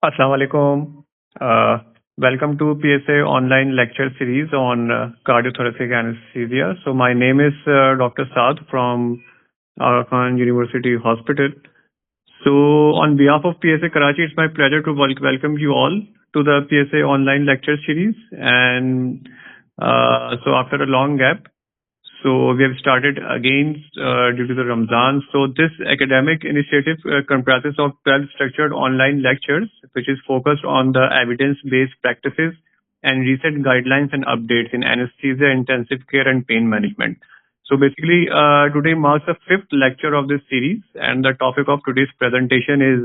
Assalamu alaikum. Welcome to PSA online lecture series on cardiothoracic anesthesia. So my name is Dr. Saad from Arrhythmias University Hospital. So on behalf of PSA Karachi, it's my pleasure to welcome you all to the PSA online lecture series. And so after a long gap, so we have started again due to the Ramzan. So this academic initiative comprises of 12 structured online lectures, which is focused on the evidence-based practices and recent guidelines and updates in anesthesia, intensive care, and pain management. So basically, today marks the fifth lecture of this series, and the topic of today's presentation is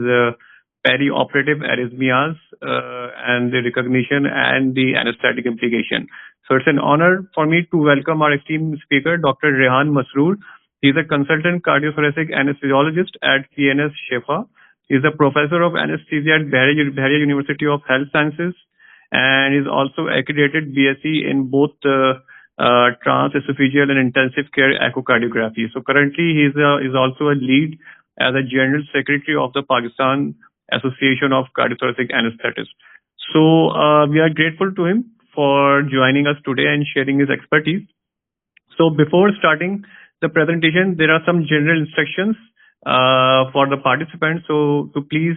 perioperative arrhythmias and the recognition and the anesthetic implication. So it's an honor for me to welcome our esteemed speaker, Dr. Rehan Masroor. He's a consultant cardiothoracic anesthesiologist at PNS Shefa. He's a professor of anesthesia at Bahrain University of Health Sciences, and is also accredited BSc in both transesophageal and intensive care echocardiography. So currently, is also a lead as a general secretary of the Pakistan Association of Cardiothoracic Anesthetists. So we are grateful to him for joining us today and sharing his expertise. So before starting the presentation, there are some general instructions for the participants. So please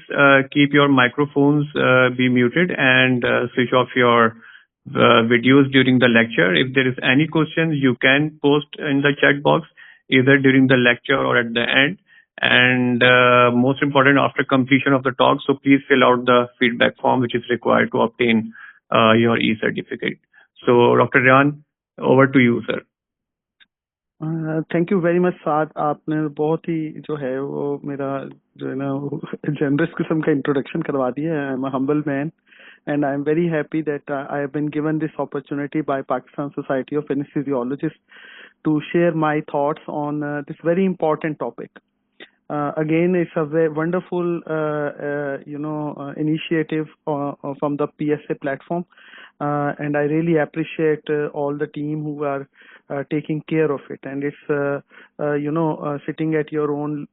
keep your microphones be muted and switch off your videos during the lecture. If there is any questions, you can post in the chat box either during the lecture or at the end. And most important, after completion of the talk, so please fill out the feedback form which is required to obtain your e-certificate. So Dr. Rehan, over to you, sir. Thank you very much साद आपने बहुत ही जो है वो मेरा जो है ना जनरस किस्म का इंट्रोडक्शन करवा दिया है. I am a humble man and I am very happy that I have been given this opportunity by Pakistan Society of Anesthesiologists to share my thoughts on this very important topic. Again, it's a very wonderful, initiative from the PSA platform, and I really appreciate all the team who are taking care of it. And it's, sitting at your own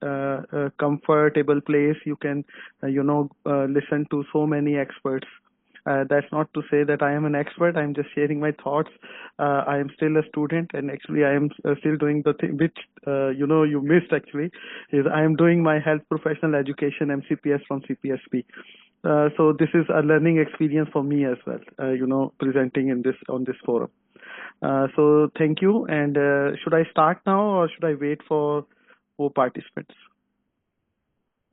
comfortable place, you can, listen to so many experts. That's not to say that I am an expert. I'm just sharing my thoughts. I am still a student, and actually I am still doing the thing which you missed. Actually, is I am doing my health professional education MCPS from CPSP. So this is a learning experience for me as well. Presenting in on this forum. So thank you. And should I start now or should I wait for more participants?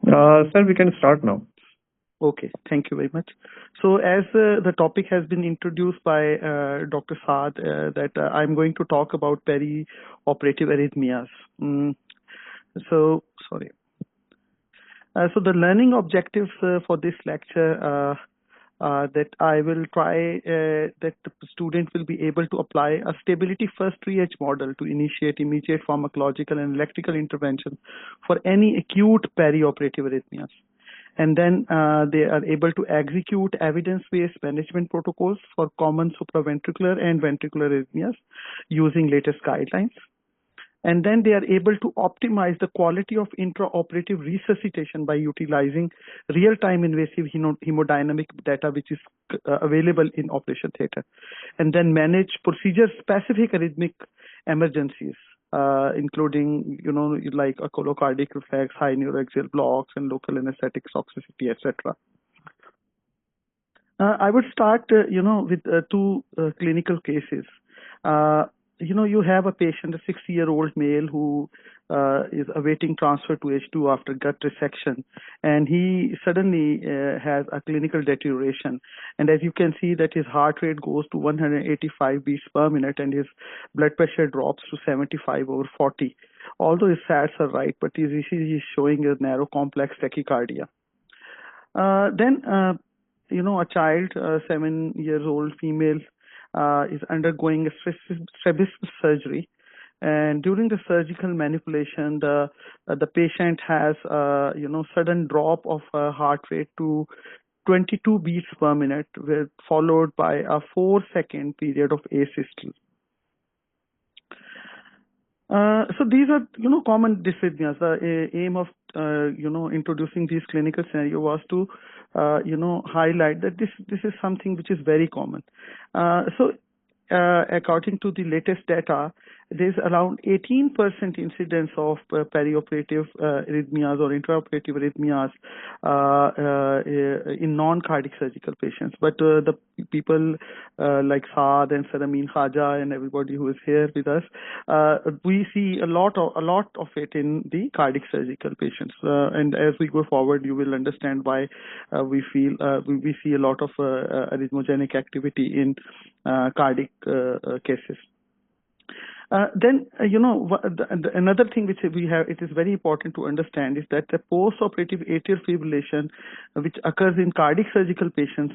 Sir, we can start now. Okay, thank you very much. So as the topic has been introduced by Dr. Saad, that I'm going to talk about perioperative arrhythmias. So the learning objectives for this lecture that I will try that the student will be able to apply a stability first triage model to initiate immediate pharmacological and electrical intervention for any acute perioperative arrhythmias. And then they are able to execute evidence-based management protocols for common supraventricular and ventricular arrhythmias using latest guidelines. And then they are able to optimize the quality of intraoperative resuscitation by utilizing real-time invasive hemodynamic data which is available in operation theater. And then manage procedure-specific arrhythmic emergencies. Including, like a colocardiac reflex, high neuroaxial blocks, and local anesthetic toxicity, etc. I would start, with two clinical cases. You have a patient, a 60-year-old male who is awaiting transfer to H2 after gut resection, and he suddenly has a clinical deterioration. And as you can see that his heart rate goes to 185 beats per minute and his blood pressure drops to 75/40. Although his stats are right, but his ECG is showing a narrow complex tachycardia. Then, a child, 7-year-old female, is undergoing a strabismus surgery, and during the surgical manipulation, the patient has sudden drop of heart rate to 22 beats per minute, followed by a 4-second period of asystole. So these are, common dysrhythmias. The aim of, introducing these clinical scenario was to, highlight that this is something which is very common. According to the latest data, there's around 18% incidence of perioperative arrhythmias or intraoperative arrhythmias in non-cardiac surgical patients. But the people like Saad and Saramin Khaja and everybody who is here with us, we see a lot of it in the cardiac surgical patients. And as we go forward, you will understand why we see a lot of arrhythmogenic activity in cardiac cases. Another thing which we have, it is very important to understand, is that the post-operative atrial fibrillation, which occurs in cardiac surgical patients,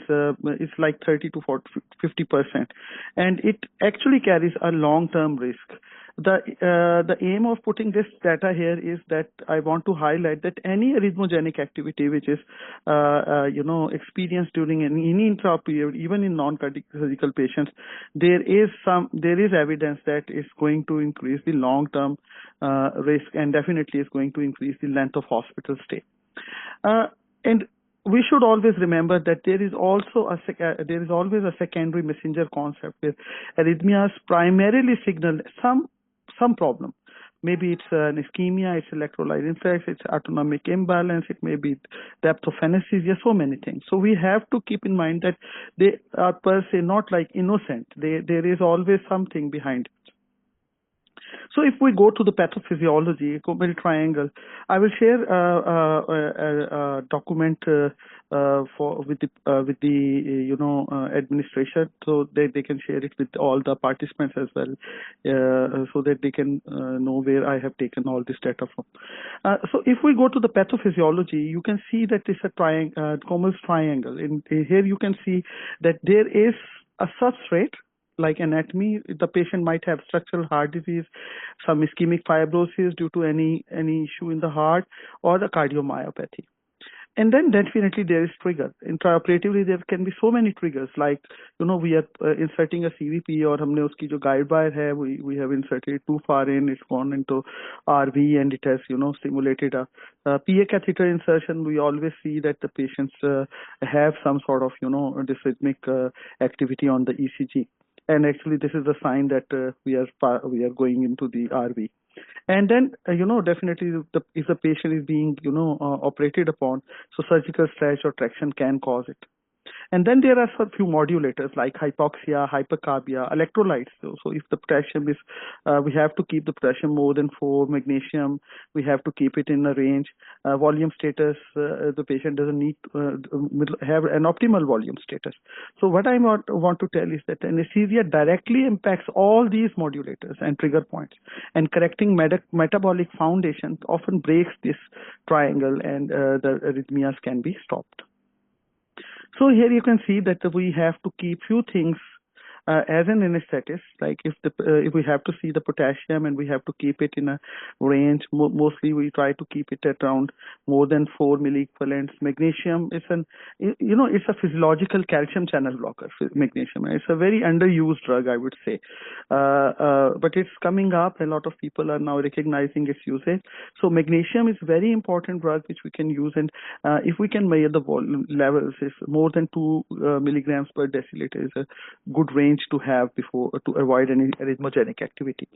is like 30 to 50%, and it actually carries a long-term risk. The aim of putting this data here is that I want to highlight that any arrhythmogenic activity which is experienced during any intra period, even in non-cardiac surgical patients, there is evidence that is going to increase the long-term risk, and definitely is going to increase the length of hospital stay. And we should always remember that there is always a secondary messenger concept where arrhythmias primarily signal some problem. Maybe it's an ischemia, it's electrolyte influx, it's autonomic imbalance, it may be depth of anesthesia, so many things. So we have to keep in mind that they are per se not like innocent. There is always something behind it. So if we go to the pathophysiology, Cobalt triangle, I will share a document with the administration, so that they can share it with all the participants as well, so that they can know where I have taken all this data from. So if we go to the pathophysiology, you can see that it's a Comel's triangle. Here you can see that there is a substrate. Like anatomy, the patient might have structural heart disease, some ischemic fibrosis due to any issue in the heart, or the cardiomyopathy. And then definitely there is trigger. Intraoperatively, there can be so many triggers, like, we are inserting a CVP, or हमने उसकी जो guide wire है, we have inserted it too far in, it's gone into RV, and it has, stimulated a PA catheter insertion. We always see that the patients have some sort of, dysrhythmic activity on the ECG. And actually, this is a sign that we are going into the RV. And then, definitely, if the patient is being, operated upon, so surgical stretch or traction can cause it. And then there are a few modulators like hypoxia, hypercarbia, electrolytes. So if the potassium is, we have to keep the potassium more than 4, magnesium, we have to keep it in a range. Volume status, the patient doesn't need have an optimal volume status. So what I want to tell is that anesthesia directly impacts all these modulators and trigger points, and correcting metabolic foundation often breaks this triangle, and the arrhythmias can be stopped. So here you can see that we have to keep few things as an anesthetist, like if we have to see the potassium, and we have to keep it in a range. Mostly we try to keep it at around more than 4 milliequivalents. Magnesium is it's a physiological calcium channel blocker. Magnesium, it's a very underused drug, I would say, but it's coming up. A lot of people are now recognizing its usage. So magnesium is very important drug which we can use, and if we can measure the volume levels, is more than 2 milligrams per deciliter is a good range to have before to avoid any arrhythmogenic activity.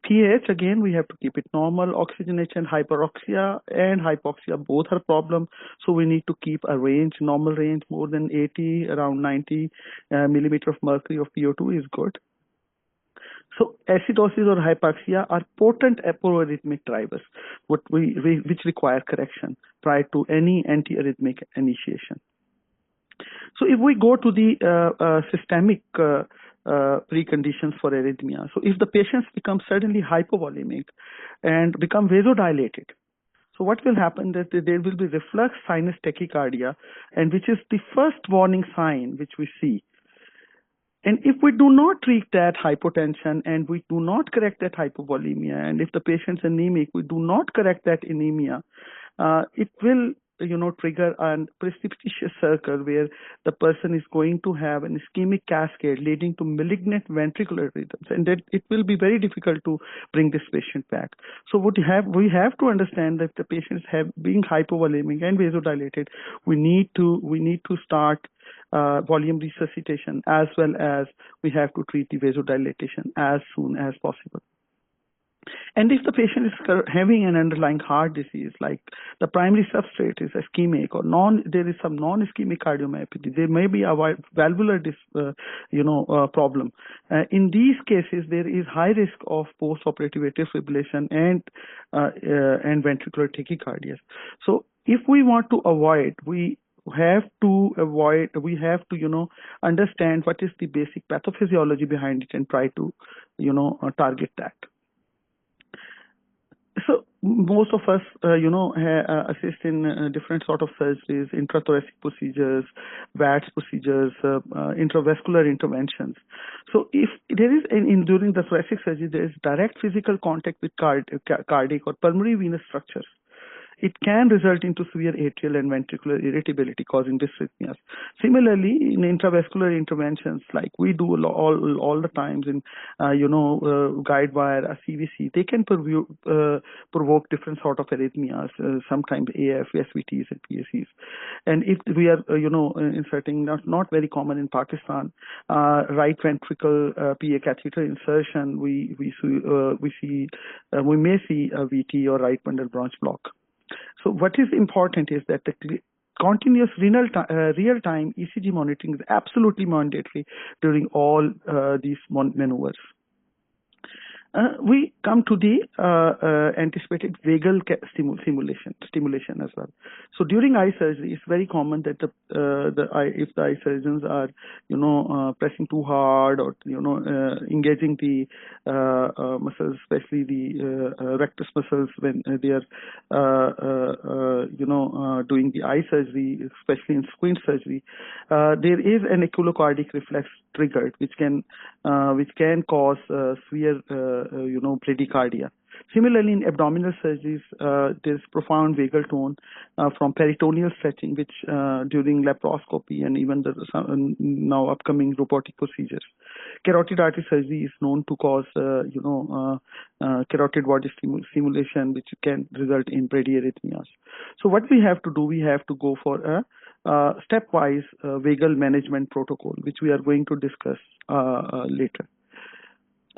pH, again, we have to keep it normal. Oxygenation, hyperoxia and hypoxia, both are problem. So we need to keep a range, normal range, more than 80, around 90 millimeter of mercury of PO2 is good. So acidosis or hypoxia are potent apoarrhythmic drivers, which require correction prior to any antiarrhythmic initiation. So if we go to the systemic preconditions for arrhythmia, so if the patients become suddenly hypovolemic and become vasodilated, so what will happen is that there will be reflux sinus tachycardia, and which is the first warning sign which we see. And if we do not treat that hypotension, and we do not correct that hypovolemia, and if the patient's anemic, we do not correct that anemia, it will trigger a precipitous circle where the person is going to have an ischemic cascade leading to malignant ventricular rhythms, and that it will be very difficult to bring this patient back. So we have to understand that the patients have being hypovolemic and vasodilated. We need to start volume resuscitation, as well as we have to treat the vasodilatation as soon as possible. And if the patient is having an underlying heart disease, like the primary substrate is ischemic or there is some non-ischemic cardiomyopathy, there may be a valvular problem. In these cases, there is high risk of post-operative atrial fibrillation and ventricular tachycardia. So if we want to avoid, we have to understand what is the basic pathophysiology behind it and try to target that. So most of us, assist in different sort of surgeries, intrathoracic procedures, VATS procedures, intravascular interventions. So if there is during the thoracic surgery, there is direct physical contact with cardiac or pulmonary venous structures, it can result into severe atrial and ventricular irritability, causing dysrhythmias. Similarly, in intravascular interventions, like we do all the times in, guide wire, a CVC, they can provoke different sort of arrhythmias, sometimes AF, SVTs, and PACs. And if we are, inserting, not very common in Pakistan, right ventricle PA catheter insertion, we may see a VT or right bundle branch block. So what is important is that the continuous real-time ECG monitoring is absolutely mandatory during all these maneuvers. We come to the anticipated vagal stimulation as well. So during eye surgery, it's very common that if the eye surgeons are pressing too hard or engaging the muscles, especially the rectus muscles when they are doing the eye surgery, especially in squint surgery, there is an equilocardic reflex triggered, which can cause severe bradycardia. Similarly, in abdominal surgeries, there's profound vagal tone from peritoneal stretching, which during laparoscopy and even the now upcoming robotic procedures. Carotid artery surgery is known to cause, carotid body stimulation, which can result in bradyarrhythmias. So what we have to do, we have to go for a stepwise vagal management protocol, which we are going to discuss later.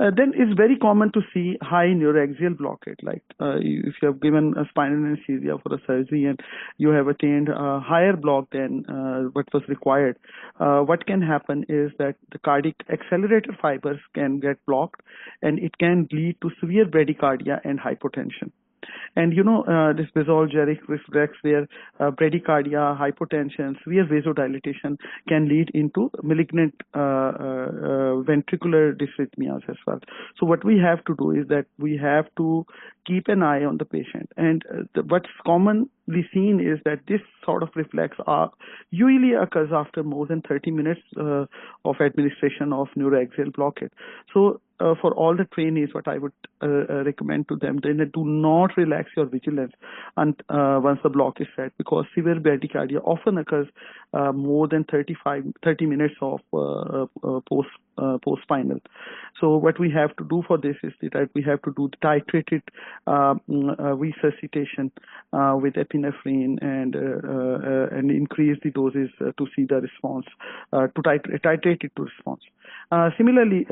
Then it's very common to see high neuroaxial blockade, like if you have given a spinal anesthesia for a surgery and you have attained a higher block than what was required. What can happen is that the cardiac accelerator fibers can get blocked, and it can lead to severe bradycardia and hypotension. And this basal-geric reflex where bradycardia, hypotension, severe vasodilatation can lead into malignant ventricular dysrhythmias as well. So what we have to do is that we have to keep an eye on the patient. And what's commonly seen is that this sort of reflex usually occurs after more than 30 minutes of administration of neuroaxial blockade. So for all the trainees, what I would recommend to them, then do not relax your vigilance once the block is set, because severe bradycardia often occurs more than 30 minutes of post-spinal. So what we have to do for this is that we have to do the titrated resuscitation with epinephrine and increase the doses to see the response, to titrate it to response. Similarly,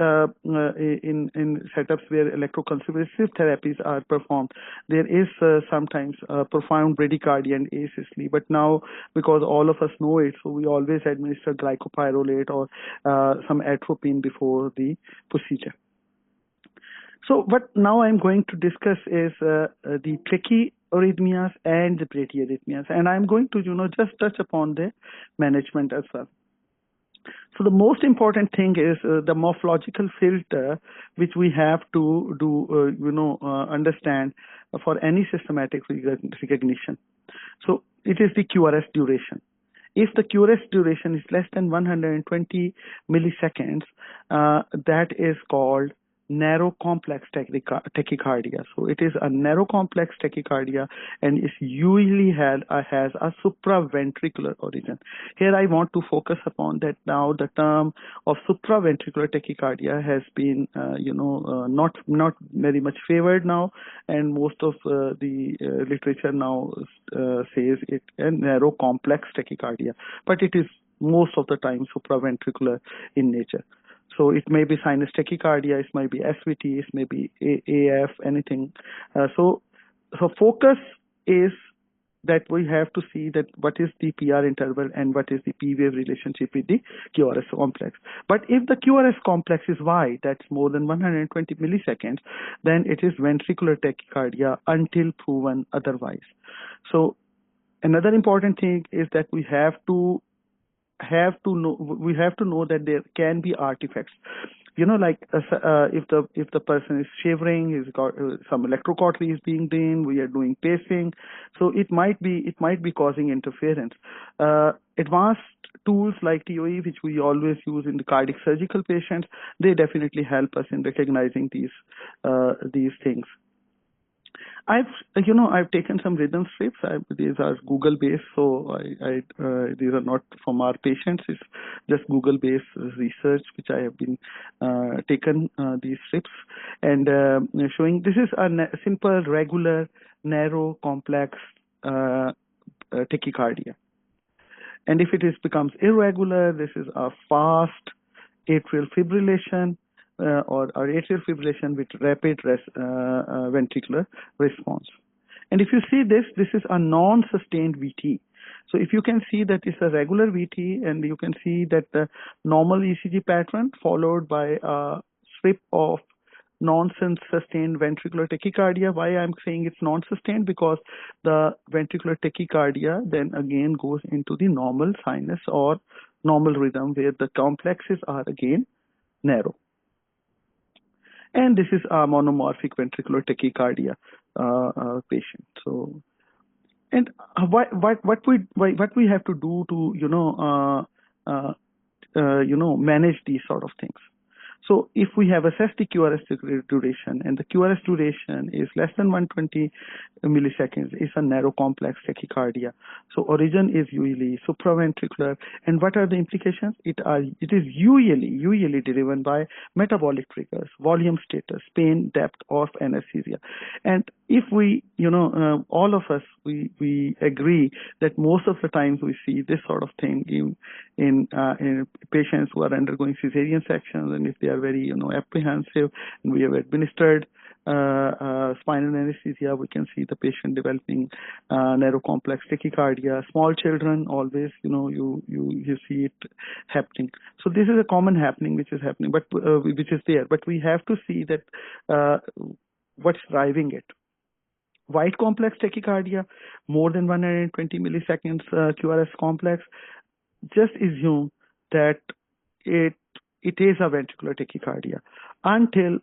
in setups where electroconvulsive therapies are performed, there is sometimes profound bradycardia and asystole. But now, because all of us know it, so we always administer glycopyrrolate or some atropine before the procedure. So what now I'm going to discuss is the tachyarrhythmias and the bradyarrhythmias, and I'm going to just touch upon the management as well. So the most important thing is the morphological filter, which we have to do, understand for any systematic recognition. So it is the QRS duration. If the QRS duration is less than 120 milliseconds, that is called narrow complex tachycardia. So it is a narrow complex tachycardia, and it usually has a supraventricular origin. Here I want to focus upon that now the term of supraventricular tachycardia has been not very much favored now, and most of the literature now says it a narrow complex tachycardia, but it is most of the time supraventricular in nature. So it may be sinus tachycardia, it may be SVT, it may be AF, anything. So focus is that we have to see that what is the PR interval and what is the P wave relationship with the QRS complex. But if the QRS complex is wide, that's more than 120 milliseconds, then it is ventricular tachycardia until proven otherwise. So another important thing is that we have to know that there can be artifacts, like if the person is shivering, he's got some electrocautery is being done, we are doing pacing, so it might be causing interference. Advanced tools like TOE, which we always use in the cardiac surgical patients, they definitely help us in recognizing these things. I've taken some rhythm strips. These are Google based, so these are not from our patients. It's just Google based research which I have been taken these strips and showing. This is a simple, regular, narrow, complex tachycardia. And if it becomes irregular, this is a fast atrial fibrillation. Or atrial fibrillation with rapid ventricular response. And if you see this is a non-sustained VT. So if you can see that it's a regular VT, and you can see that the normal ECG pattern followed by a strip of non-sustained ventricular tachycardia. Why I'm saying it's non-sustained? Because the ventricular tachycardia then again goes into the normal sinus or normal rhythm where the complexes are again narrow. And this is a monomorphic ventricular tachycardia patient. So, and what we have to do to manage these sort of things. So if we have assessed the QRS duration and the QRS duration is less than 120 milliseconds, it's a narrow complex tachycardia. So origin is usually supraventricular. And what are the implications? It is usually driven by metabolic triggers, volume status, pain, depth of anesthesia. And if we, all of us, we agree that most of the times we see this sort of thing in patients who are undergoing cesarean sections, and if they are very apprehensive, and we have administered spinal anesthesia, we can see the patient developing narrow complex tachycardia. Small children, always you see it happening. So this is a common happening which is happening, but which is there. But we have to see that what's driving it. Wide complex tachycardia, more than 120 milliseconds QRS complex. Just assume that it is a ventricular tachycardia until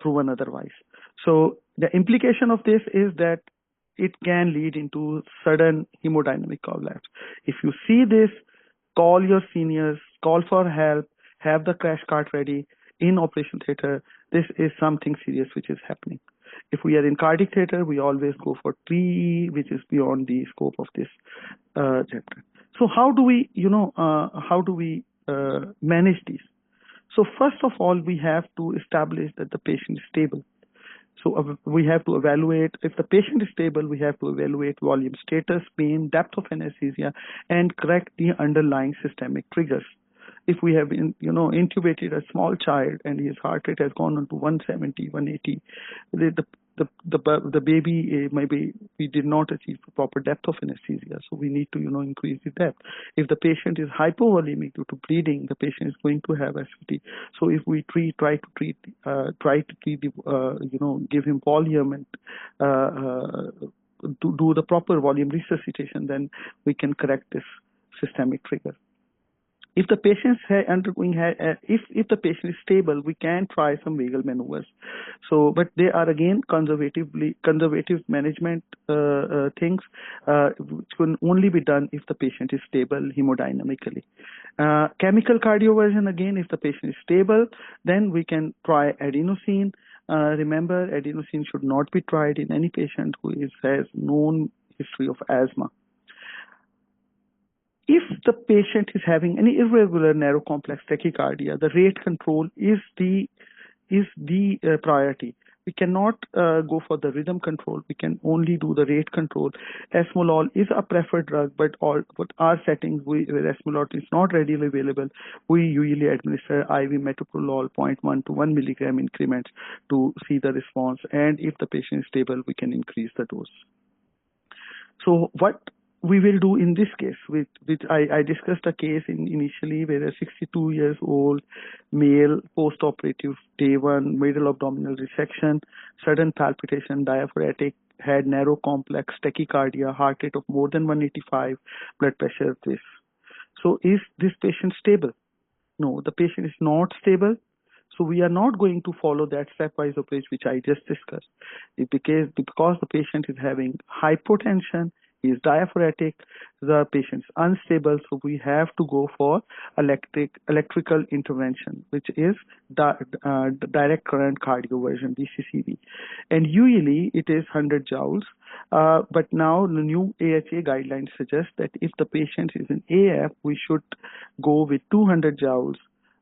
proven otherwise. So the implication of this is that it can lead into sudden hemodynamic collapse. If you see this, call your seniors, call for help, have the crash cart ready in operation theater. This is something serious which is happening. If we are in cardiac theater, we always go for pre, which is beyond the scope of this chapter. So how do we manage these? So first of all, we have to establish that the patient is stable. So we have to evaluate, if the patient is stable, we have to evaluate volume status, pain, depth of anesthesia, and correct the underlying systemic triggers. If we have intubated a small child and his heart rate has gone on to 170, 180, the baby maybe we did not achieve proper depth of anesthesia, so we need to increase the depth. If the patient is hypovolemic due to bleeding, the patient is going to have SVT. So if we try to treat give him volume and to do the proper volume resuscitation, then we can correct this systemic trigger. If the patient is undergoing, if the patient is stable, we can try some vagal maneuvers. So, but they are again conservative management things, which can only be done if the patient is stable hemodynamically. Chemical cardioversion, again, if the patient is stable, then we can try adenosine. Remember, adenosine should not be tried in any patient who has known history of asthma. If the patient is having any irregular narrow complex tachycardia, the rate control is the priority. We cannot go for the rhythm control. We can only do the rate control. Esmolol is a preferred drug, but our settings where esmolol is not readily available, we usually administer IV metoprolol 0.1 to 1 milligram increments to see the response. And if the patient is stable, we can increase the dose. So what we will do in this case, which I discussed a case initially where a 62 years old male post-operative day 1 middle abdominal resection, sudden palpitation, diaphoretic, had narrow complex tachycardia, heart rate of more than 185, blood pressure this. So is this patient stable? No, the patient is not stable. So we are not going to follow that stepwise approach which I just discussed. Because the patient is having hypotension, he is diaphoretic, the patient is unstable, so we have to go for electrical intervention, which is direct current cardioversion, DCCV. And usually it is 100 joules, but now the new AHA guidelines suggest that if the patient is in AF, we should go with 200 joules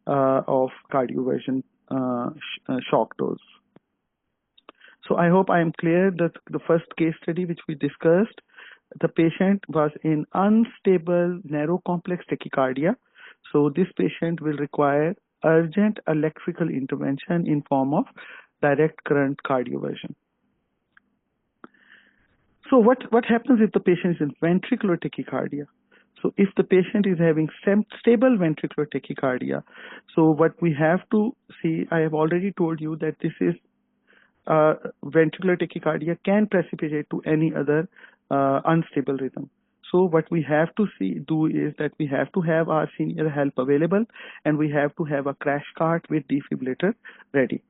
of cardioversion shock dose. So I hope I am clear that the first case study which we discussed, the patient was in unstable narrow complex tachycardia. So this patient will require urgent electrical intervention in form of direct current cardioversion. So what happens if the patient is in ventricular tachycardia? So if the patient is having stable ventricular tachycardia, so what we have to see, I have already told you that this is ventricular tachycardia can precipitate to any other unstable rhythm. So what we have to do is that we have to have our senior help available, and we have to have a crash cart with defibrillator ready.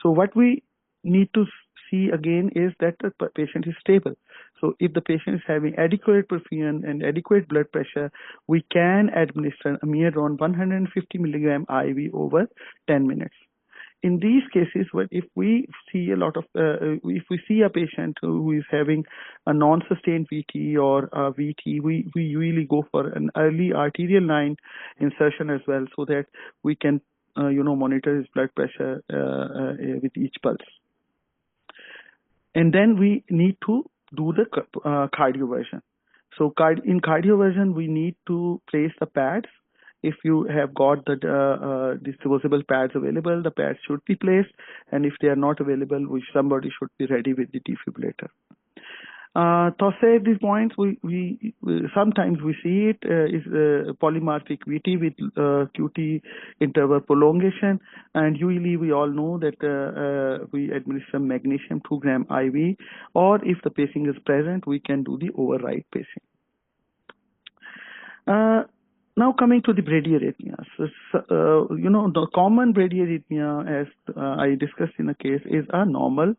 So what we need to see again is that the patient is stable. So if the patient is having adequate perfusion and adequate blood pressure, we can administer amiodarone 150 milligram IV over 10 minutes. In these cases, if we see if we see a patient who is having a non-sustained VT or a VT, we usually go for an early arterial line insertion as well, so that we can monitor his blood pressure with each pulse. And then we need to do the cardioversion. So in cardioversion, we need to place the pads. If you have got the disposable pads available, the pads should be placed. And if they are not available, somebody should be ready with the defibrillator. To say these points, we sometimes we see it is polymorphic VT with QT interval prolongation, and usually we all know that we administer magnesium 2 gram IV, or if the pacing is present, we can do the override pacing. Now coming to the bradyarrhythmias, the common bradyarrhythmia, as I discussed in a case, is a normal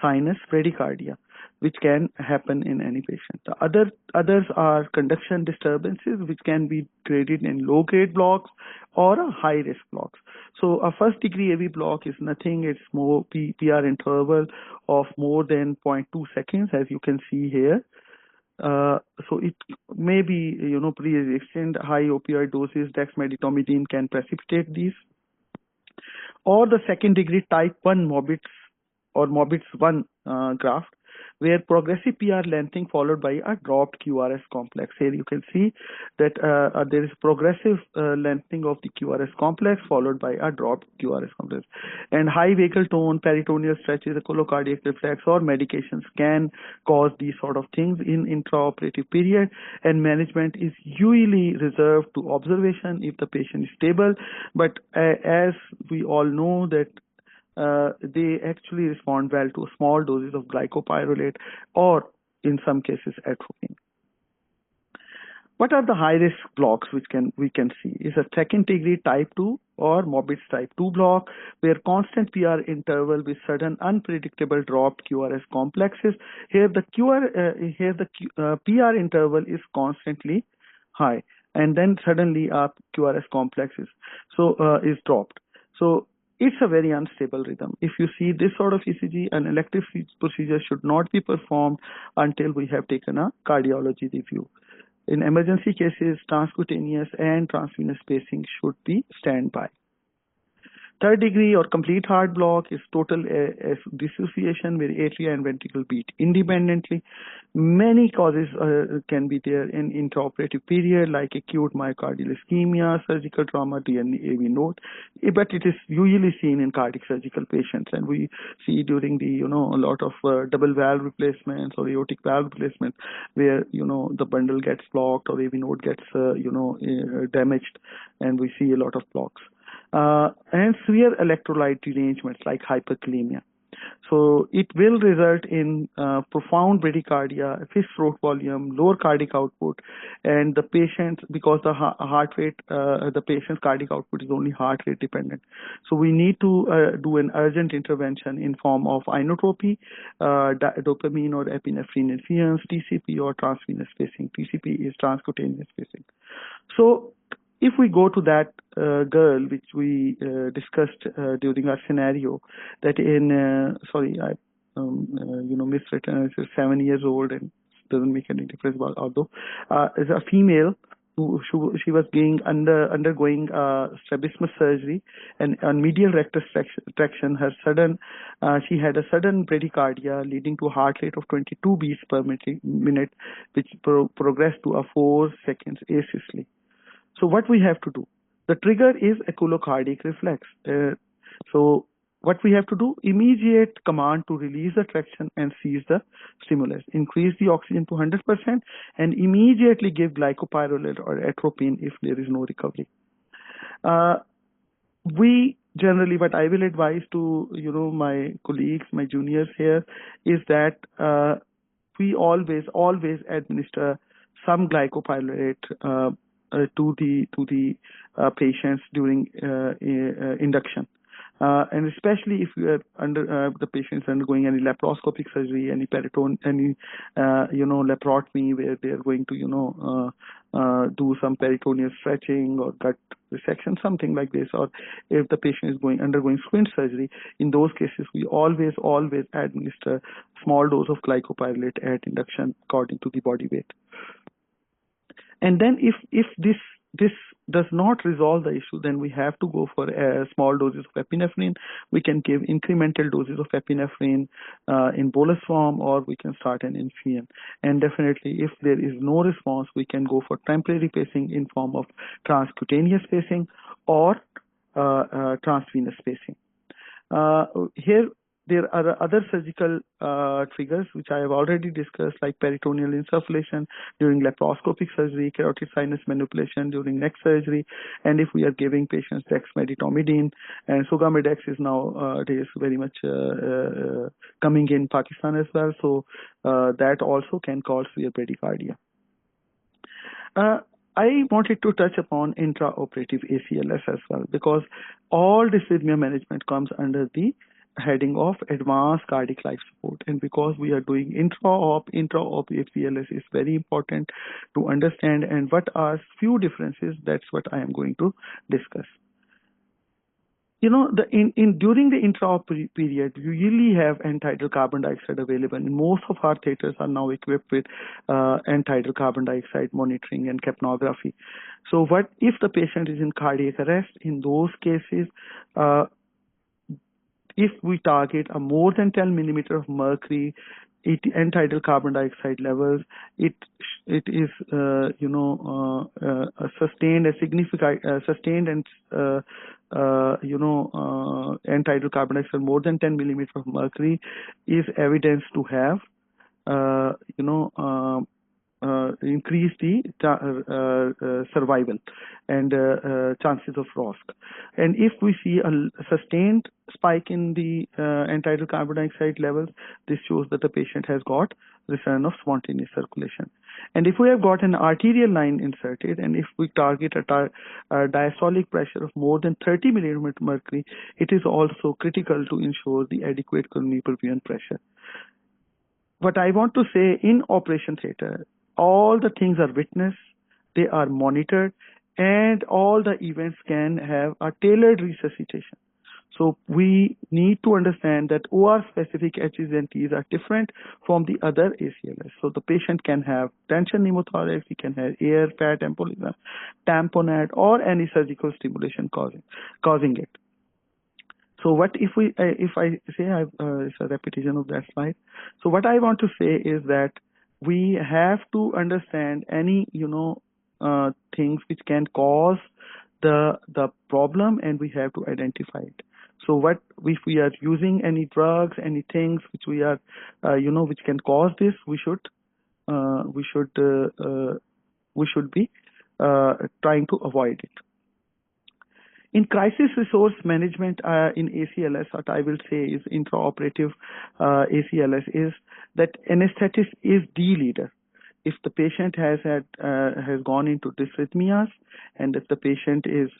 sinus bradycardia, which can happen in any patient. The others are conduction disturbances, which can be graded in low-grade blocks or a high-risk blocks. So a first-degree AV block is nothing; it's more PR interval of more than 0.2 seconds, as you can see here. So it may be, pre-existing high opioid doses, dexmedetomidine can precipitate these. Or the second degree type 1 Morbitz or Morbitz 1 graft, where progressive PR lengthening followed by a dropped QRS complex. Here you can see that there is progressive lengthening of the QRS complex followed by a dropped QRS complex. And high vagal tone, peritoneal stretches, colocardiac reflex, or medications can cause these sort of things in intraoperative period, and management is usually reserved to observation if the patient is stable. But as we all know that they actually respond well to small doses of glycopyrrolate or in some cases atropine. What are the high-risk blocks which we can see? Is a second-degree type 2 or morbid type 2 block where constant PR interval with sudden unpredictable drop QRS complexes. Here the PR interval is constantly high, and then suddenly QRS complexes is dropped. So it's a very unstable rhythm. If you see this sort of ECG, an elective procedure should not be performed until we have taken a cardiology review. In emergency cases, transcutaneous and transvenous pacing should be standby. Third degree or complete heart block is total dissociation where atria and ventricle beat independently. Many causes can be there in intraoperative period, like acute myocardial ischemia, surgical trauma, AV node, but it is usually seen in cardiac surgical patients, and we see during the a lot of double valve replacements or aortic valve replacements where the bundle gets blocked or AV node gets damaged, and we see a lot of blocks. And severe electrolyte derangements like hyperkalemia. So it will result in profound bradycardia, fixed throat volume, lower cardiac output, and the patient, because the heart rate, the patient's cardiac output is only heart rate dependent. So we need to do an urgent intervention in form of inotropy, dopamine or epinephrine infusions, TCP or transvenous pacing. TCP is transcutaneous pacing. So if we go to that girl which we discussed during our scenario, that in sorry, I miswritten. She's 7 years old and doesn't make any difference. Although is a female who she was undergoing strabismus surgery, and on medial rectus traction, she had a sudden bradycardia leading to a heart rate of 22 beats per minute, which progressed to a 4 seconds asystole. So what we have to do? The trigger is echocardiac reflex. So what we have to do? Immediate command to release the traction and seize the stimulus. Increase the oxygen to 100% and immediately give glycopyrrolate or atropine if there is no recovery. We generally, what I will advise to my colleagues, my juniors here, is that we always administer some glycopyrrolate to the patients during induction, and especially if you are the patient is undergoing any laparoscopic surgery, any laparotomy where they are going to do some peritoneal stretching or gut resection, something like this, or if the patient is undergoing squint surgery. In those cases, we always administer small dose of glycopyrrolate at induction according to the body weight. And then if this does not resolve the issue, then we have to go for small doses of epinephrine. We can give incremental doses of epinephrine in bolus form, or we can start an infusion. And definitely, if there is no response, we can go for temporary pacing in form of transcutaneous pacing or transvenous pacing. Here, there are other surgical triggers which I have already discussed, like peritoneal insufflation during laparoscopic surgery, carotid sinus manipulation during neck surgery, and if we are giving patients dexmedetomidine, and Sugammadex is nowadays very much coming in Pakistan as well, so that also can cause severe bradycardia. I wanted to touch upon intraoperative ACLS as well, because all dysrhythmia management comes under the heading of advanced cardiac life support, and because we are doing intra-op ACLS is very important to understand, and what are few differences, that's what I am going to discuss. During the intra-op period, you usually have end-tidal carbon dioxide available, and most of our theaters are now equipped with end-tidal carbon dioxide monitoring and capnography. So what if the patient is in cardiac arrest? In those cases, if we target a more than 10 millimeter of mercury end-tidal carbon dioxide levels, it is sustained and end-tidal carbon dioxide more than 10 millimeter of mercury is evidence to have increase the survival and chances of ROSC. And if we see a sustained spike in the end-tidal carbon dioxide levels, this shows that the patient has got return of spontaneous circulation. And if we have got an arterial line inserted, and if we target a diastolic pressure of more than 30 millimeter mercury, it is also critical to ensure the adequate coronary perfusion pressure. What I want to say, in operation theater, all the things are witnessed, they are monitored, and all the events can have a tailored resuscitation. So we need to understand that OR-specific H's and T's are different from the other ACLS. So the patient can have tension pneumothorax, he can have air, fat embolism, tamponade, or any surgical stimulation causing it. So what if I say it's a repetition of that slide. So what I want to say is that we have to understand any things which can cause the problem, and we have to identify it. So what if we are using any drugs, any things which we are which can cause this, we should be trying to avoid it. In crisis resource management in ACLS, what I will say is intraoperative ACLS is that anesthetist is the leader. If the patient has gone into dysrhythmias, and if the patient is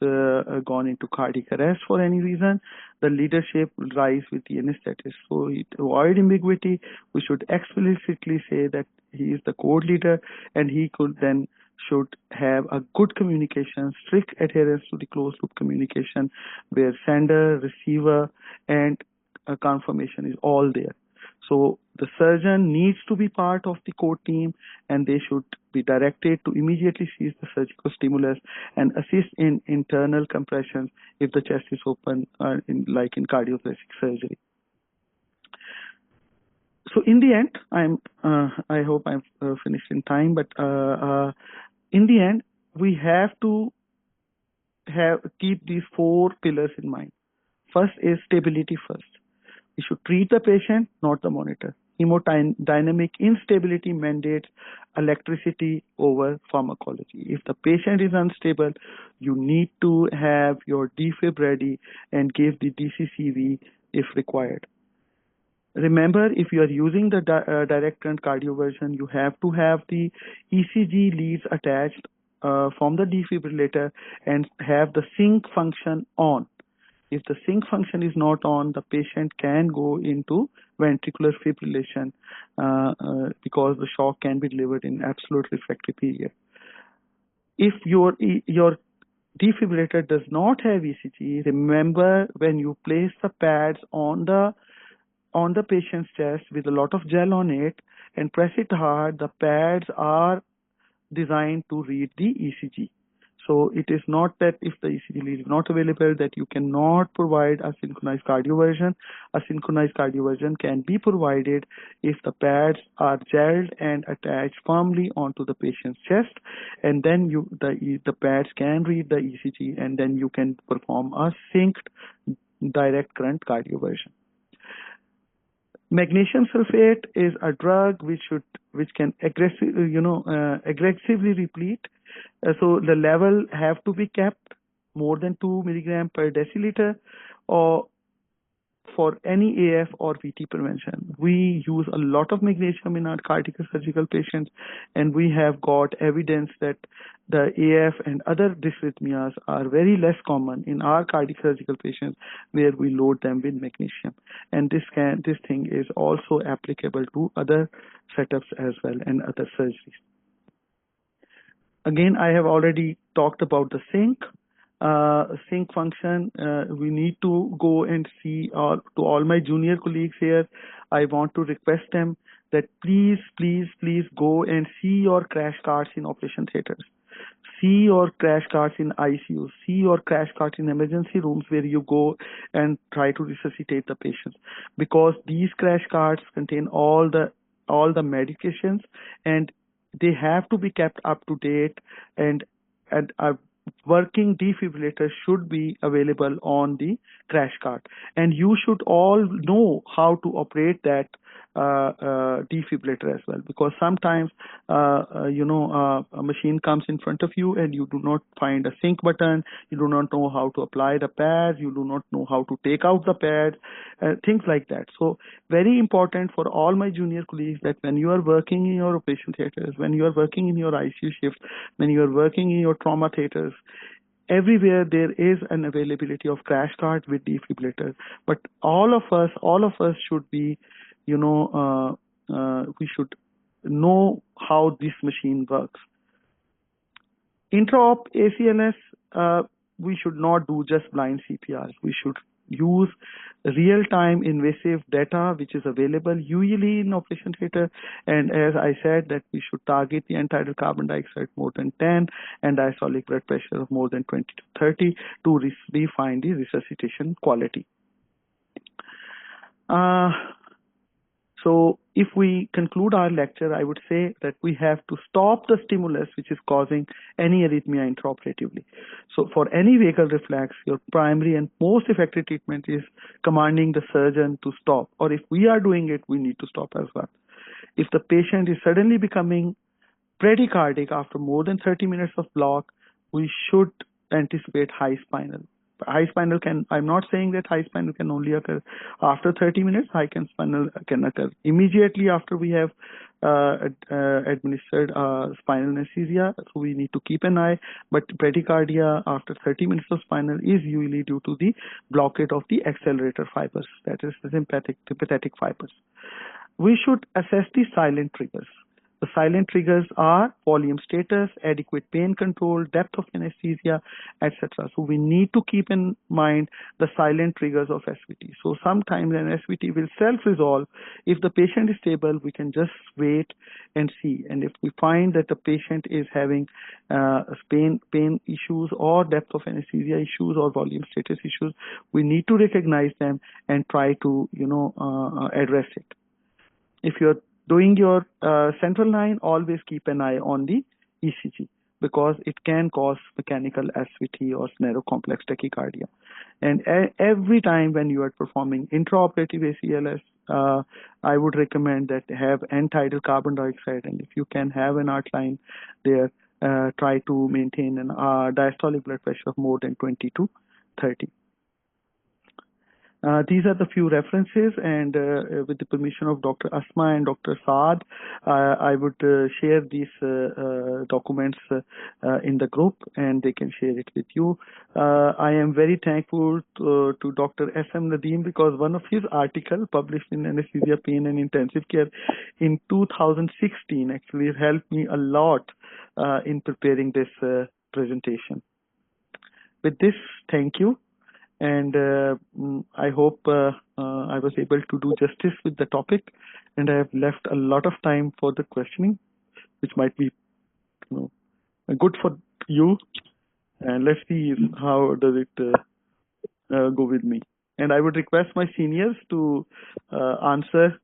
gone into cardiac arrest for any reason, the leadership will rise with the anesthetist. So to avoid ambiguity, we should explicitly say that he is the code leader, and he should have a good communication, strict adherence to the closed loop communication, where sender, receiver, and confirmation is all there. So the surgeon needs to be part of the core team, and they should be directed to immediately cease the surgical stimulus and assist in internal compressions if the chest is open, like in cardiothoracic surgery. So in the end, I hope I'm finished in time, but in the end, we have to keep these 4 pillars in mind. First is stability first. We should treat the patient, not the monitor. Hemodynamic instability mandates electricity over pharmacology. If the patient is unstable, you need to have your defib ready and give the DCCV if required. Remember, if you are using the direct current cardioversion, you have to have the ECG leads attached from the defibrillator and have the sync function on. If the sync function is not on, the patient can go into ventricular fibrillation because the shock can be delivered in absolute refractory period. If your defibrillator does not have ECG, remember, when you place the pads on the patient's chest with a lot of gel on it and press it hard, the pads are designed to read the ECG. So it is not that if the ECG lead is not available that you cannot provide a synchronized cardioversion. A synchronized cardioversion can be provided if the pads are gelled and attached firmly onto the patient's chest, and then the pads can read the ECG, and then you can perform a synced direct current cardioversion. Magnesium sulfate is a drug which can aggressively replete. So the level have to be kept more than 2 milligram per deciliter, or for any AF or VT prevention. We use a lot of magnesium in our cardiac surgical patients, and we have got evidence that the AF and other dysrhythmias are very less common in our cardiac surgical patients where we load them with magnesium. And this thing is also applicable to other setups as well and other surgeries. Again, I have already talked about the sync function. We need to go and see to all my junior colleagues here. I want to request them that please go and see your crash cards in operation theaters. See your crash cards in ICU. See your crash cards in emergency rooms where you go and try to resuscitate the patients, because these crash cards contain all the medications, and they have to be kept up to date. And working defibrillator should be available on the crash cart, and you should all know how to operate that defibrillator as well, because sometimes a machine comes in front of you and you do not find a sync button, you do not know how to apply the pads, you do not know how to take out the pads, things like that. So very important for all my junior colleagues that when you are working in your operation theaters, when you are working in your ICU shift, when you are working in your trauma theaters, everywhere there is an availability of crash cart with defibrillator. But all of us should be, we should know how this machine works. Intra-op ACLS, we should not do just blind CPR. We should use real-time invasive data which is available usually in operation theater, and as I said that we should target the end-tidal carbon dioxide more than 10 and diastolic blood pressure of more than 20 to 30 to refine the resuscitation quality. So if we conclude our lecture, I would say that we have to stop the stimulus which is causing any arrhythmia intraoperatively. So for any vagal reflex, your primary and most effective treatment is commanding the surgeon to stop. Or if we are doing it, we need to stop as well. If the patient is suddenly becoming bradycardic after more than 30 minutes of block, we should anticipate high spinal. High spinal can, I'm not saying that high spinal can only occur after 30 minutes. High spinal can occur immediately after we have administered spinal anesthesia. So we need to keep an eye. But bradycardia after 30 minutes of spinal is usually due to the blockade of the accelerator fibers, that is the sympathetic fibers. We should assess the silent triggers. The silent triggers are volume status, adequate pain control, depth of anesthesia, etc. So we need to keep in mind the silent triggers of SVT. So sometimes an SVT will self-resolve. If the patient is stable, we can just wait and see. And if we find that the patient is having pain issues or depth of anesthesia issues or volume status issues, we need to recognize them and try to address it. If you're doing your central line, always keep an eye on the ECG because it can cause mechanical SVT or narrow complex tachycardia. And every time when you are performing intraoperative ACLS, I would recommend that have end-tidal carbon dioxide, and if you can have an art line there, try to maintain an diastolic blood pressure of more than 20 to 30. These are the few references, and with the permission of Dr. Asma and Dr. Saad, I would share these documents in the group, and they can share it with you. I am very thankful to Dr. S.M. Nadeem because one of his articles published in Anesthesia, Pain and Intensive Care in 2016 actually helped me a lot in preparing this presentation. With this, thank you. And I hope I was able to do justice with the topic, and I have left a lot of time for the questioning, which might be good for you. And let's see how does it go with me. And I would request my seniors to answer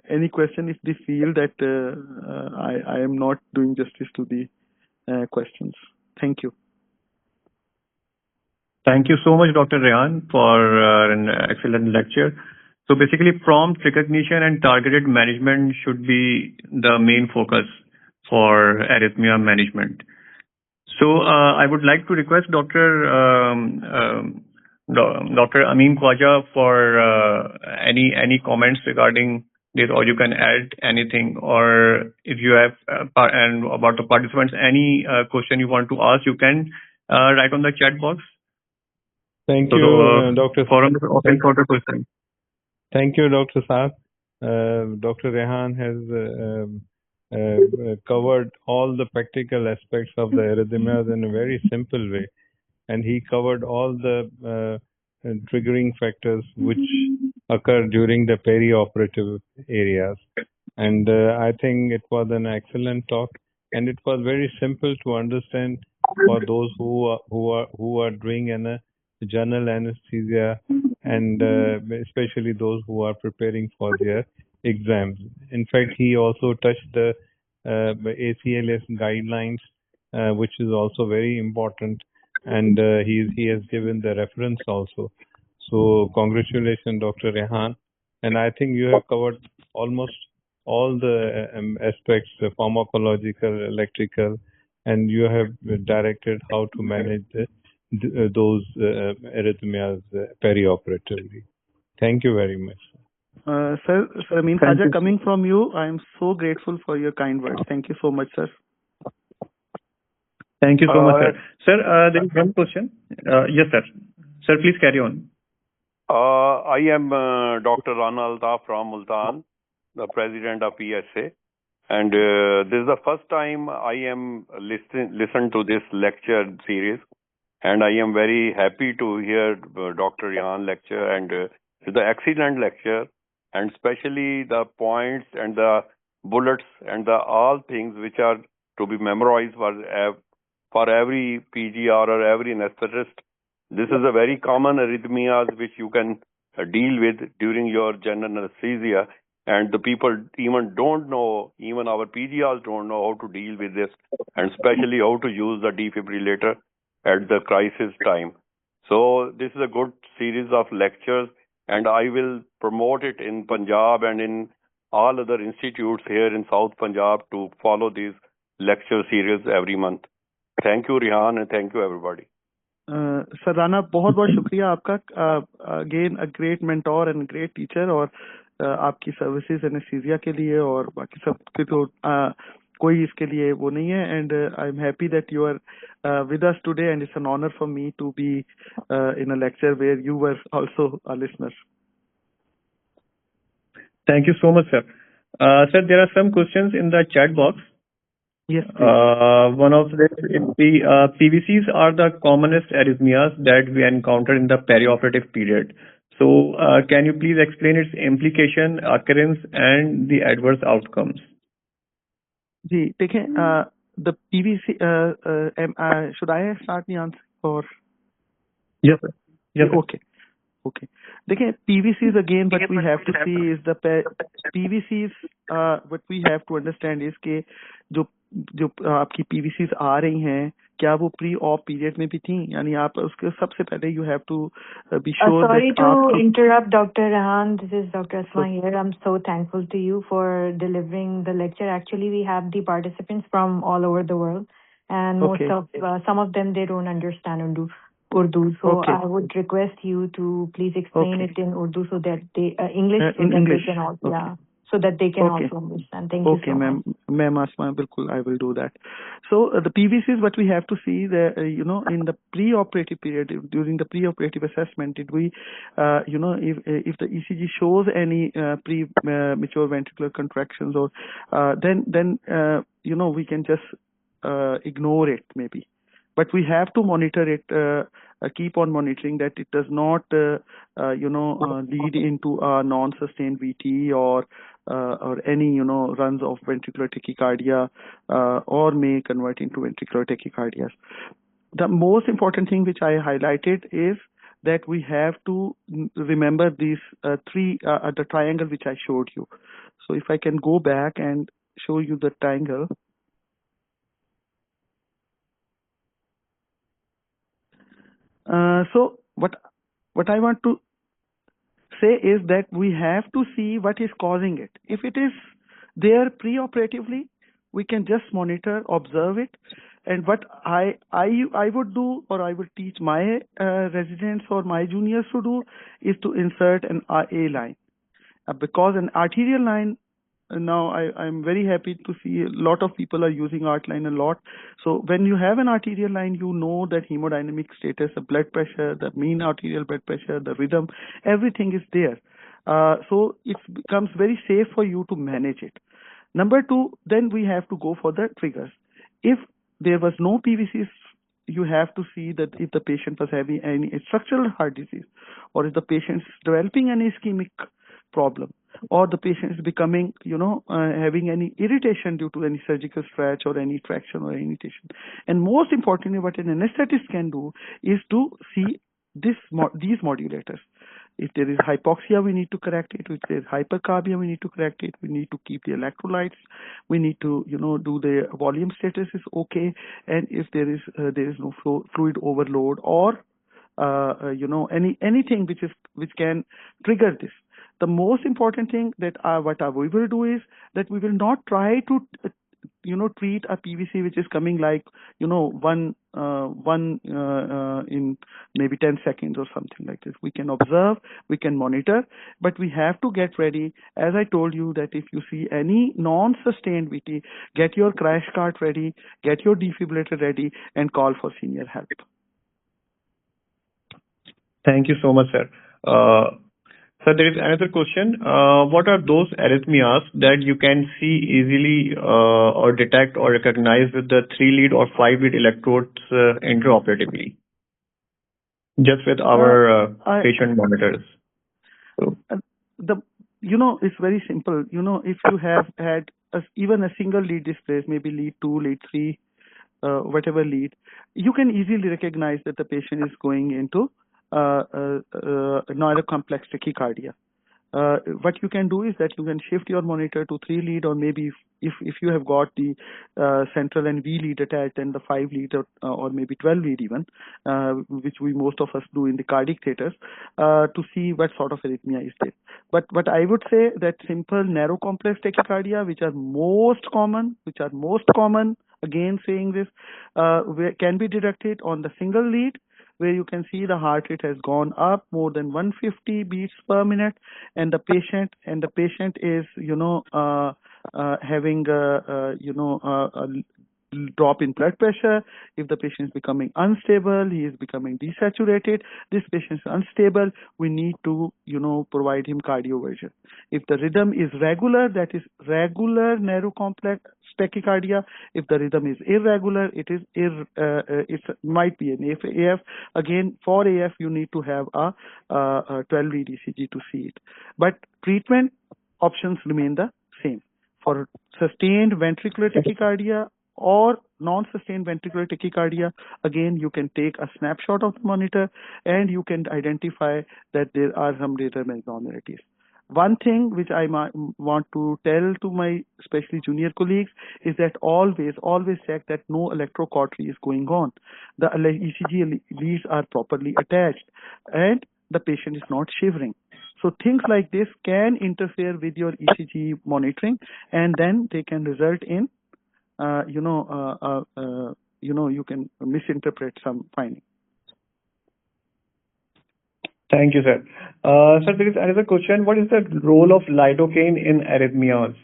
any question if they feel that I am not doing justice to the questions. Thank you. Thank you so much, Dr. Rehan, for an excellent lecture. So basically, prompt recognition and targeted management should be the main focus for arrhythmia management. So I would like to request Dr. Dr. Amin Khwaja for any comments regarding this, or you can add anything, or if you have and about the participants, any question you want to ask, you can write on the chat box. Thank you, Dr. Forum is open for the question. Thank you, Dr. Saad. Dr. Rehan has covered all the practical aspects of the arrhythmias in a very simple way, and he covered all the triggering factors which occur during the perioperative areas. And I think it was an excellent talk, and it was very simple to understand for those who are doing an general anesthesia, and especially those who are preparing for their exams. In fact, he also touched the ACLS guidelines which is also very important. And he has given the reference also. So congratulations, Dr. Rehan. And I think you have covered almost all the aspects, pharmacological, electrical, and you have directed how to manage those arrhythmias perioperatively. Thank you very much. Sir Amin Thank Khaja, you. coming from you, I am so grateful for your kind words. Thank you so much, sir. Thank you so much, sir. Sir, there is one question. Yes, sir. Sir, please carry on. I am Dr. Rana Altaf from Multan, the president of PSA. And this is the first time I am listen to this lecture series. And I am very happy to hear Dr. Rehan lecture. And it's an excellent lecture. And especially the points and the bullets and the all things which are to be memorized for every PGR or every anesthetist. This is a very common arrhythmias which you can deal with during your general anesthesia, and the people even don't know, even our PGRs don't know how to deal with this, and especially how to use the defibrillator at the crisis time. So this is a good series of lectures, and I will promote it in Punjab and in all other institutes here in South Punjab to follow these lecture series every month. Thank you, Rehan, and thank you, everybody. Sir Rana बहुत बहुत शुक्रिया आपका. Again a great mentor and great teacher, और आपकी services anaesthesia के लिए और बाकी सब के तो कोई इसके लिए वो नहीं है. And I am happy that you are with us today, and it's an honour for me to be in a lecture where you were also a listener. Thank you so much, sir. Sir, there are some questions in the chat box. Yes. One of them is the PVCs are the commonest arrhythmias that we encounter in the perioperative period. So, can you please explain its implication, occurrence, and the adverse outcomes? जी देखें, the PVC, should I start the answer or? Yes, sir. Yes, sir. Okay. देखिए, PVCs again, what we have to see is the PVCs. What we have to understand is कि जो आपकी PVCs आ रही हैं, क्या वो pre op period में भी थी? यानी आप उसके सबसे पहले you have to be sure sorry that to interrupt, Dr. Rehan. This is Dr. Asma here. I'm so thankful to you for delivering the lecture. Actually, we have the participants from all over the world, and most of some of them they don't understand Urdu. So I would request you to please explain it in Urdu so that they English so in that English. they can also so that they can also understand. Thank you so much. Okay, ma'am Asma, bilkul, I will do that. So the PVCs, what we have to see, in the pre-operative period, during the pre-operative assessment, did we, if the ECG shows any pre-mature ventricular contractions, or then we can just ignore it maybe. But we have to monitor it, keep on monitoring that it does not, lead into a non-sustained VT or any, runs of ventricular tachycardia, or may convert into ventricular tachycardias. The most important thing which I highlighted is that we have to remember these three, the triangle which I showed you. So if I can go back and show you the triangle. So what I want to say is that we have to see what is causing it. If it is there pre-operatively, we can just monitor, observe it. And what I would do, or I would teach my residents or my juniors to do, is to insert an A line, because an arterial line. Now I'm very happy to see a lot of people are using art line a lot. So when you have an arterial line, you know that hemodynamic status, the blood pressure, the mean arterial blood pressure, the rhythm, everything is there. So it becomes very safe for you to manage it. Number two, then we have to go for the triggers. If there was no PVCs, you have to see that if the patient was having any structural heart disease, or if the patient is developing an ischemic problem, or the patient is becoming, having any irritation due to any surgical stretch or any traction or irritation. And most importantly, what an anesthetist can do is to see these modulators. If there is hypoxia, we need to correct it. If there is hypercarbia, we need to correct it. We need to keep the electrolytes. We need to, do the volume status is okay. And if there is no fluid overload or anything which can trigger this. The most important thing that we will do is that we will not try to treat a PVC which is coming like one in maybe 10 seconds or something like this. We can observe, we can monitor, but we have to get ready. As I told you, that if you see any non-sustained VT, get your crash cart ready, get your defibrillator ready, and call for senior help. Thank you so much, sir. Sir, there is another question. What are those arrhythmias that you can see easily or detect or recognize with the 3-lead or 5-lead electrodes intraoperatively, just with our patient monitors? So. It's very simple. If you have had even a single lead displays, maybe lead 2, lead 3, whatever lead, you can easily recognize that the patient is going into neurocomplex tachycardia. What you can do is that you can shift your monitor to 3-lead, or maybe if you have got the central and V lead attached, then the 5-lead or maybe 12-lead even, which most of us do in the cardiac theaters, to see what sort of arrhythmia is there. But I would say that simple narrow complex tachycardia, which are most common, again saying this, can be detected on the single lead, where you can see the heart rate has gone up more than 150 beats per minute, and the patient is having a drop in blood pressure. If the patient is becoming unstable, he is becoming desaturated, this patient is unstable, we need to provide him cardioversion. If the rhythm is regular, that is regular narrow complex tachycardia. If the rhythm is irregular, it might be an AF. Again, for AF you need to have a 12-lead ECG to see it. But treatment options remain the same. For sustained ventricular tachycardia or non-sustained ventricular tachycardia, again you can take a snapshot of the monitor and you can identify that there are some rhythm abnormalities. One thing which I want to tell to my especially junior colleagues is that always check that no electrocautery is going on. The ECG leads are properly attached and the patient is not shivering. So things like this can interfere with your ECG monitoring, and then they can result in you can misinterpret some finding. Thank you, sir. Sir, there is another question. What is the role of lidocaine in arrhythmias?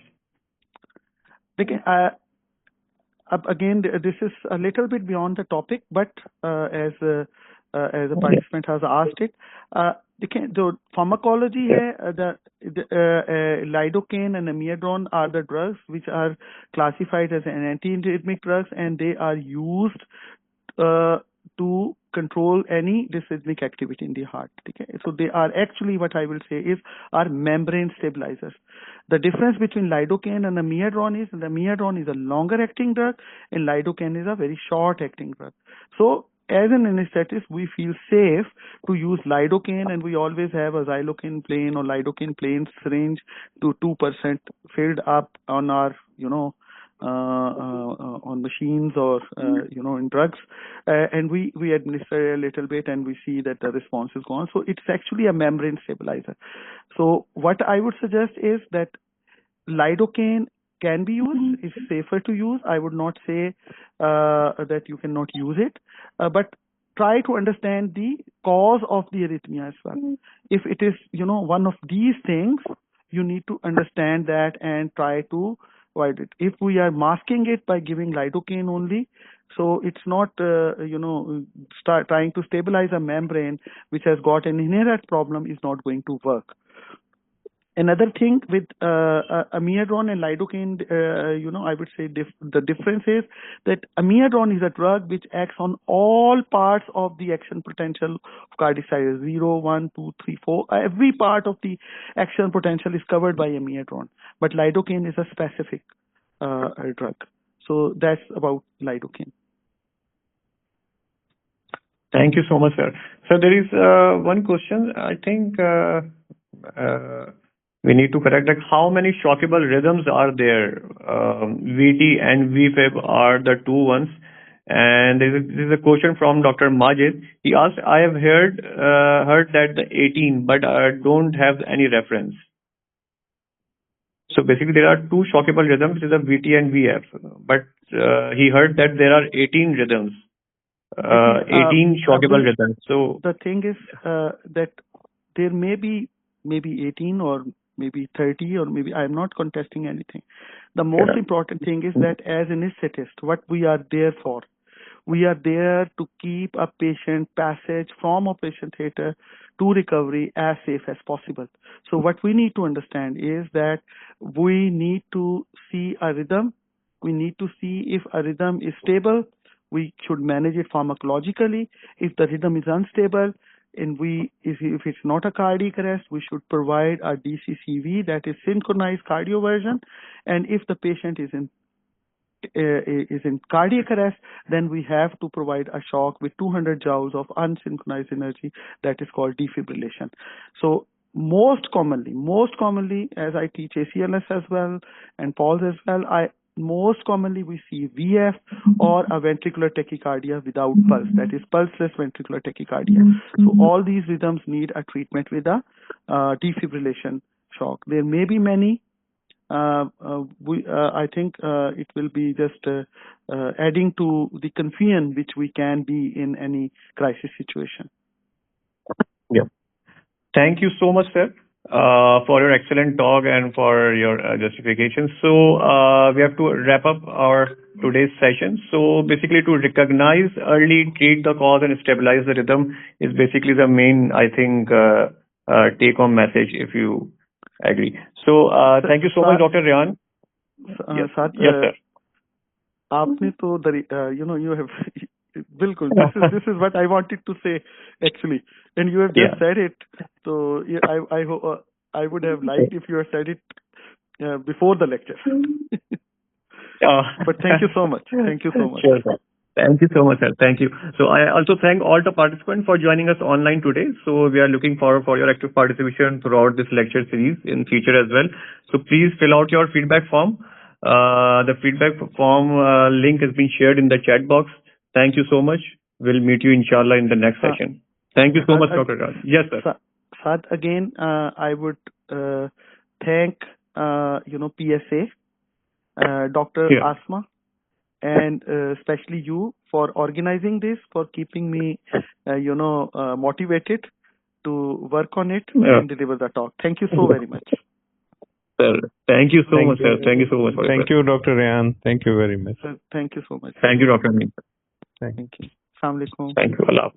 Again, this is a little bit beyond the topic, but as a participant has asked it, the pharmacology here, the lidocaine and amiodarone are the drugs which are classified as anti-arrhythmic drugs, and they are used to control any dysrhythmic activity in the heart. Okay? So they are actually, what I will say is, are membrane stabilizers. The difference between lidocaine and amiodarone is, the amiodarone is a longer acting drug and lidocaine is a very short acting drug. So as an anesthetist, we feel safe to use lidocaine, and we always have a xylocaine plain or lidocaine plain syringe to 2% filled up on our, on machines or in drugs, and we administer a little bit and we see that the response is gone. So it's actually a membrane stabilizer. So what I would suggest is that lidocaine can be used, is safer to use. I would not say that you cannot use it, but try to understand the cause of the arrhythmia as well. If it is one of these things, you need to understand that and try to avoid it. If we are masking it by giving lidocaine only, so it's not start trying to stabilize a membrane which has got an inherent problem is not going to work. Another thing with amiodarone and lidocaine, I would say the difference is that amiodarone is a drug which acts on all parts of the action potential of cardiac cycle, 0, 1, 2, 3, 4. Every part of the action potential is covered by amiodarone. But lidocaine is a specific drug. So that's about lidocaine. Thank you so much, sir. So there is one question. I think we need to correct. Like, how many shockable rhythms are there? VT and VFib are the two ones. And there is a question from Dr. Majid. He asked, I have heard that the 18, but I don't have any reference. So basically, there are two shockable rhythms, which is the VT and VF. But he heard that there are 18 rhythms. 18 shockable rhythms. So the thing is that there may be maybe 18 or maybe 30 or maybe I'm not contesting anything. The most important thing is that as anesthetist, what we are there for, we are there to keep a patient passage from operation theater to recovery as safe as possible. So what we need to understand is that we need to see a rhythm. We need to see if a rhythm is stable. We should manage it pharmacologically. If the rhythm is unstable, and if it's not a cardiac arrest, we should provide a DCCV, that is synchronized cardioversion. And if the patient is in cardiac arrest, then we have to provide a shock with 200 joules of unsynchronized energy, that is called defibrillation. So most commonly, as I teach ACLS as well and Paul's as well, most commonly we see VF or a ventricular tachycardia without pulse, that is pulseless ventricular tachycardia. So all these rhythms need a treatment with a defibrillation shock. There may be many. I think it will be just adding to the confusion which we can be in any crisis situation. Yeah. Thank you so much, sir, for your excellent talk and for your justification. So we have to wrap up our today's session. So basically, to recognize early, treat the cause, and stabilize the rhythm is basically the main, I think, take-home message, if you agree. So thank you so much, Dr. Rehan. Yes, sir. आपने तो you have बिल्कुल this is what I wanted to say actually, and you have just said it. So I hope I would have liked if you had said it before the lecture. But thank you so much. Thank you so much. Sure, sir. Thank you so much, sir. Thank you. So I also thank all the participants for joining us online today. So we are looking forward for your active participation throughout this lecture series in future as well. So please fill out your feedback form. The feedback form link has been shared in the chat box. Thank you so much. We'll meet you inshallah in the next session. Thank you so much, Dr. Raj. Yes, sir. Saad, again, I would thank PSA, Dr. Asma, and especially you for organizing this, for keeping me, motivated to work on it and deliver the talk. Thank you so very much. Sir, thank you so much, sir. Thank you so much. Thank you, Dr. Rehan. Thank you very much. Sir, thank you so much. Thank you, Dr. Amin. Thank you. Assalamu alaikum. Thank you. Allah.